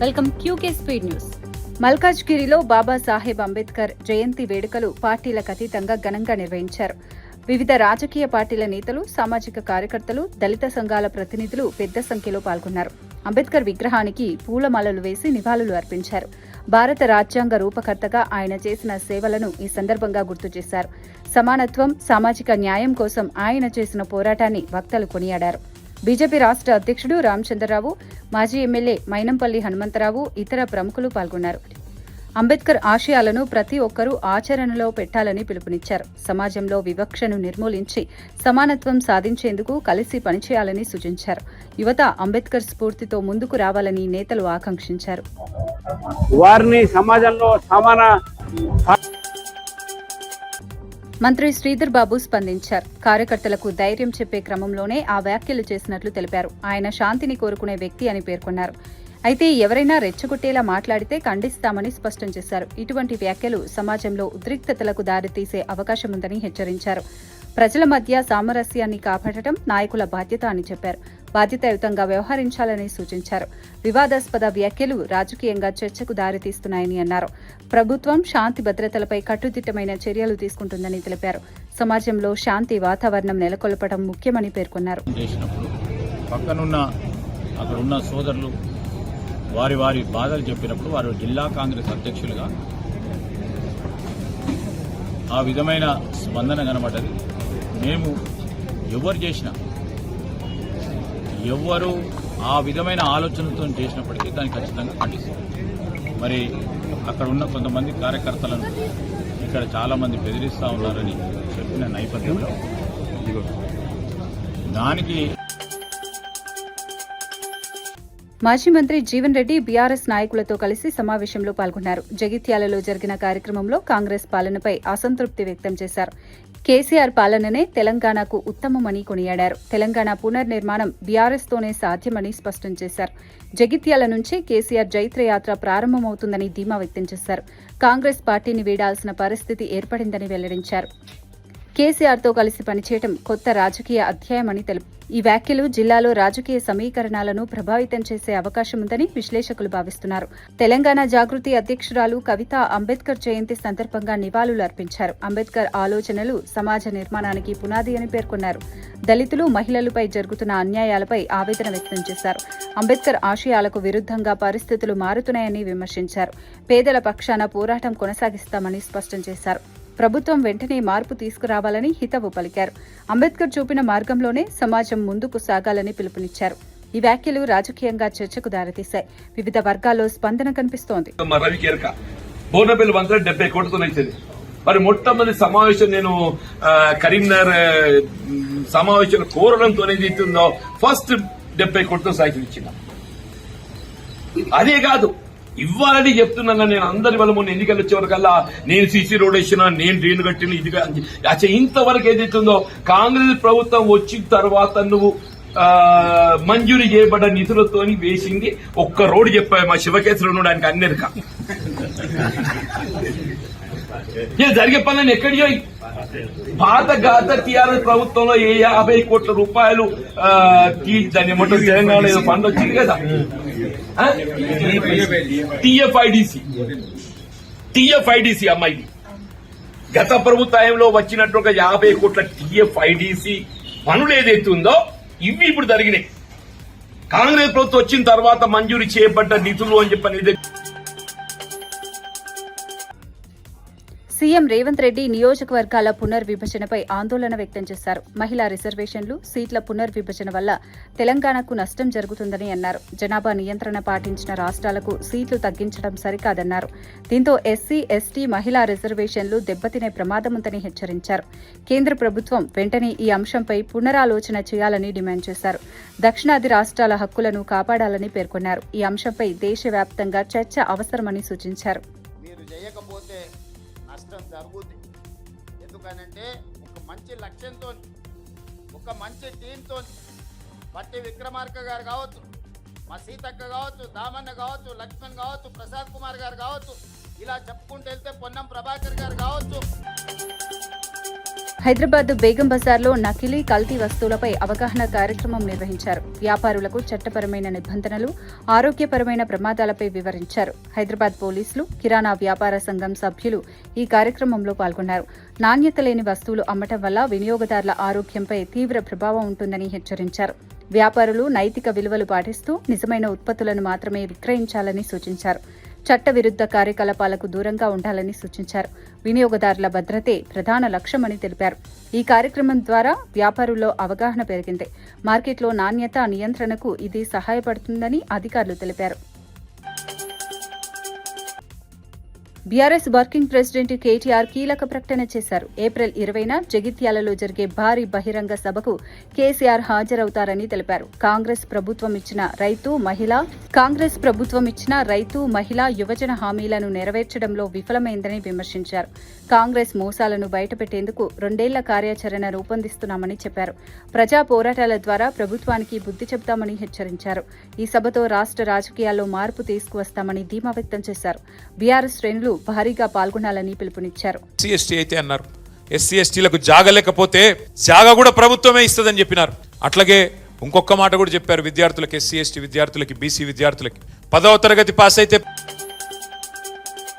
Welcome QK speed news. మల్కాజ్గిరిలో బాబాసాహెబ్ అంబేద్కర్ జయంతి వేడుకలు పార్టీలకు అతీతంగా ఘనంగా నిర్వహించారు. వివిధ రాజకీయ పార్టీల నేతలు, సామాజిక కార్యకర్తలు, దళిత సంఘాల ప్రతినిధులు పెద్ద సంఖ్యలో పాల్గొన్నారు. అంబేద్కర్ విగ్రహానికి పూలమాలలు వేసి నివాళులు అర్పించారు. భారత రాజ్యాంగ రూపకర్తగా ఆయన చేసిన సేవలను ఈ సందర్భంగా గుర్తు చేశారు. సమానత్వం, సామాజిక న్యాయం కోసం ఆయన చేసిన పోరాటాన్ని వక్తలు కొనియాడారు. బీజేపీ రాష్ట్ర అధ్యక్షుడు రామచంద్రరావు, మాజీ ఎమ్మెల్యే మైనంపల్లి హనుమంతరావు, ఇతర ప్రముఖులు పాల్గొన్నారు. అంబేద్కర్ ఆశయాలను ప్రతి ఒక్కరూ ఆచరణలో పెట్టాలని పిలుపునిచ్చారు. సమాజంలో వివక్షను నిర్మూలించి సమానత్వం సాధించేందుకు కలిసి పనిచేయాలని సూచించారు. యువత అంబేద్కర్ స్ఫూర్తితో ముందుకు రావాలని నేతలు ఆకాంక్షించారు. వారిని సమాజంలో సమాన మంత్రి శ్రీధర్ బాబు స్పందించారు. కార్యకర్తలకు ధైర్యం చెప్పే క్రమంలోనే ఆ వ్యాఖ్యలు చేసినట్లు తెలిపారు. ఆయన శాంతిని కోరుకునే వ్యక్తి అని పేర్కొన్నారు. అయితే ఎవరైనా రెచ్చగొట్టేలా మాట్లాడితే ఖండిస్తామని స్పష్టం చేశారు. ఇటువంటి వ్యాఖ్యలు సమాజంలో ఉద్రిక్తతలకు దారితీసే అవకాశముందని హెచ్చరించారు. ప్రజల మధ్య సామరస్యాన్ని కాపాడటం నాయకుల బాధ్యత అని చెప్పారు. బాధ్యతాయుతంగా వ్యవహరించాలని సూచించారు. వివాదాస్పద వ్యాఖ్యలు రాజకీయంగా చర్చకు దారితీస్తున్నాయని అన్నారు. ప్రభుత్వం శాంతి భద్రతలపై కట్టుదిట్టమైన చర్యలు తీసుకుంటుందని తెలిపారు. సమాజంలో శాంతి వాతావరణం నెలకొల్పడం ముఖ్యమని పేర్కొన్నారు. అక్కడున్న సోదరులు వారి బాధలు చెప్పినప్పుడు వారు జిల్లా కాంగ్రెస్ అధ్యక్షులుగా ఆ విధమైన స్పందన కనబడ్డది. మేము ఎవరు చేసినా, ఎవరు ఆ విధమైన ఆలోచనలతో చేసినప్పటికీ దాన్ని ఖచ్చితంగా ఖండిస్తాం. మరి అక్కడ ఉన్న కొంతమంది కార్యకర్తలను ఇక్కడ చాలామంది బెదిరిస్తూ ఉన్నారని చెప్పిన నేపథ్యంలో దానికి మాజీ మంత్రి జీవన్ రెడ్డి బీఆర్ఎస్ నాయకులతో కలిసి సమావేశంలో పాల్గొన్నారు. జగిత్యాలలో జరిగిన కార్యక్రమంలో కాంగ్రెస్ పాలనపై అసంతృప్తి వ్యక్తం చేశారు. కేసీఆర్ పాలననే తెలంగాణకు ఉత్తమమని కొనియాడారు. తెలంగాణ పునర్నిర్మాణం బీఆర్ఎస్తోనే సాధ్యమని స్పష్టం చేశారు. జగిత్యాల నుంచి కేసీఆర్ జైత్రయాత్ర ప్రారంభమవుతుందని ధీమా వ్యక్తం చేశారు. కాంగ్రెస్ పార్టీని వీడాల్సిన పరిస్థితి ఏర్పడిందని వెల్లడించారు. కేసీఆర్తో కలిసి పనిచేయడం కొత్త రాజకీయ అధ్యాయమని తెలిపారు. ఈ వ్యాఖ్యలు జిల్లాలో రాజకీయ సమీకరణాలను ప్రభావితం చేసే అవకాశం ఉందని విశ్లేషకులు భావిస్తున్నారు. తెలంగాణ జాగృతి అధ్యక్షురాలు కవిత అంబేద్కర్ జయంతి సందర్భంగా నివాళులు అర్పించారు. అంబేద్కర్ ఆలోచనలు సమాజ నిర్మాణానికి పునాది అని పేర్కొన్నారు. దళితులు, మహిళలపై జరుగుతున్న అన్యాయాలపై ఆవేదన వ్యక్తం చేశారు. అంబేద్కర్ ఆశయాలకు విరుద్ధంగా పరిస్థితులు మారుతున్నాయని విమర్శించారు. పేదల పక్షాన పోరాటం కొనసాగిస్తామని స్పష్టం చేశారు. ప్రభుత్వం వెంటనే మార్పు తీసుకురావాలని హితవు పలికారు. అంబేద్కర్ చూపిన మార్గంలోనే సమాజం ముందుకు సాగాలని పిలుపునిచ్చారు. ఈ వ్యాఖ్యలు రాజకీయంగా చర్చకు దారితీశాయి. వివిధ వర్గాల్లో స్పందన కనిపిస్తోంది. మరి మొట్టమొదటి సమావేశం నేను కరీంనగర్ సమావేశం కోరడంతో ఏదైతుందో ఫస్ట్ 70 కోట్లతో సైకిల్ ఇచ్చిన. అదే కాదు, ఇవ్వాలని చెప్తున్నాను. నేను అందరి వల్ల మొన్న ఎన్నికలు వచ్చేవరకల్లా నేను సీసీ రోడ్ వేసినా, నేను డ్రైన్ కట్టిన, ఇదిగా ఇంతవరకు ఏదైతుందో కాంగ్రెస్ ప్రభుత్వం వచ్చిన తర్వాత నువ్వు మంజూరు చేయబడ్డ నిధులతో వేసింది ఒక్క రోడ్డు చెప్పాయి. మా శివకేశ్వర ఉండడానికి అన్నెరక జరిగే పనులను ఎక్కడియో పాత గాత టీఆర్ఎస్ ప్రభుత్వంలో 50 కోట్ల రూపాయలు దాన్ని ఏమంటారు, తెలంగాణ ఏదో ఫండ్ వచ్చింది కదా, టీఎఫ్ఐడిసి అమ్మాయిది. గత ప్రభుత్వంలో వచ్చినట్టు ఒక 50 కోట్ల టీఎఫ్ఐడిసి పనులు ఏదైతుందో ఇవి ఇప్పుడు జరిగినాయి. కాంగ్రెస్ ప్రభుత్వం వచ్చిన తర్వాత మంజూరు చేయబడ్డ నిధులు అని చెప్పని సీఎం రేవంత్ రెడ్డి నియోజకవర్గాల పునర్విభజనపై ఆందోళన వ్యక్తం చేశారు. మహిళా రిజర్వేషన్లు, సీట్ల పునర్విభజన వల్ల తెలంగాణకు నష్టం జరుగుతుందని అన్నారు. జనాభా నియంత్రణ పాటించిన రాష్ట్రాలకు సీట్లు తగ్గించడం సరికాదన్నారు. దీంతో ఎస్సీ, ఎస్టీ, మహిళా రిజర్వేషన్లు దెబ్బతినే ప్రమాదముందని హెచ్చరించారు. కేంద్ర ప్రభుత్వం వెంటనే ఈ అంశంపై పునరాలోచన చేయాలని డిమాండ్ చేశారు. దక్షిణాది రాష్ట్రాల హక్కులను కాపాడాలని పేర్కొన్నారు. ఈ అంశంపై దేశవ్యాప్తంగా చర్చ అవసరమని సూచించారు. నష్టం జరుగుద్ది. ఎందుకనంటే ఒక మంచి లక్ష్యంతో, ఒక మంచి టీంతో బట్టి విక్రమార్క గారు కావచ్చు, మా సీతక్క కావచ్చు, దామన్న కావచ్చు, లక్ష్మణ్ కావచ్చు, ప్రసాద్ కుమార్ గారు కావచ్చు, ఇలా చెప్పుకుంటూ వెళ్తే పొన్నం ప్రభాకర్ గారు కావచ్చు. హైదరాబాద్ బేగం బజార్లో నకిలీ కల్తీ వస్తువులపై అవగాహన కార్యక్రమం నిర్వహించారు. వ్యాపారులకు చట్టపరమైన నిబంధనలు, ఆరోగ్యపరమైన ప్రమాదాలపై వివరించారు. హైదరాబాద్ పోలీసులు, కిరాణా వ్యాపార సంఘం సభ్యులు ఈ కార్యక్రమంలో పాల్గొన్నారు. నాణ్యత లేని వస్తువులు అమ్మటం వల్ల వినియోగదారుల ఆరోగ్యంపై తీవ్ర ప్రభావం ఉంటుందని హెచ్చరించారు. వ్యాపారులు నైతిక విలువలు పాటిస్తూ నిజమైన ఉత్పత్తులను మాత్రమే విక్రయించాలని సూచించారు. చట్టవిరుద్ధ కార్యకలాపాలకు దూరంగా ఉండాలని సూచించారు. వినియోగదారుల భద్రతే ప్రధాన లక్ష్యమని తెలిపారు. ఈ కార్యక్రమం ద్వారా వ్యాపారుల్లో అవగాహన పెరిగింది. మార్కెట్లో నాణ్యత నియంత్రణకు ఇది సహాయపడుతుందని అధికారులు తెలిపారు. బీఆర్ఎస్ వర్కింగ్ ప్రెసిడెంట్ కేటీఆర్ కీలక ప్రకటన చేశారు. ఏప్రిల్ 20న జగిత్యాలలో జరిగే భారీ బహిరంగ సభకు కేసీఆర్ హాజరవుతారని తెలిపారు. కాంగ్రెస్ ప్రభుత్వం ఇచ్చిన రైతు, మహిళా, యువజన హామీలను నెరవేర్చడంలో విఫలమైందని విమర్శించారు. కాంగ్రెస్ మోసాలను బయటపెట్టేందుకు 2 ఏళ్ల కార్యాచరణ రూపొందిస్తున్నామని చెప్పారు. ప్రజా పోరాటాల ద్వారా ప్రభుత్వానికి బుద్ధి చెబుతామని హెచ్చరించారు. ఈ సభతో రాష్ట్ర రాజకీయాల్లో మార్పు తీసుకువస్తామని ధీమా వ్యక్తం చేశారు. బీఆర్ఎస్ శ్రేణులు భారీగా పాల్గొనాలని పిలుపునిచ్చారు. ఎస్సీ అయితే అన్నారు, ఎస్సీ ఎస్టీలకు జాగా లేకపోతే జాగా కూడా ప్రభుత్వమే ఇస్తుందని చెప్పినారు. అట్లాగే ఇంకొక మాట కూడా చెప్పారు, విద్యార్థులకు, ఎస్సీ ఎస్టీ విద్యార్థులకి, బీసీ విద్యార్థులకి 10వ తరగతి పాస్ అయితే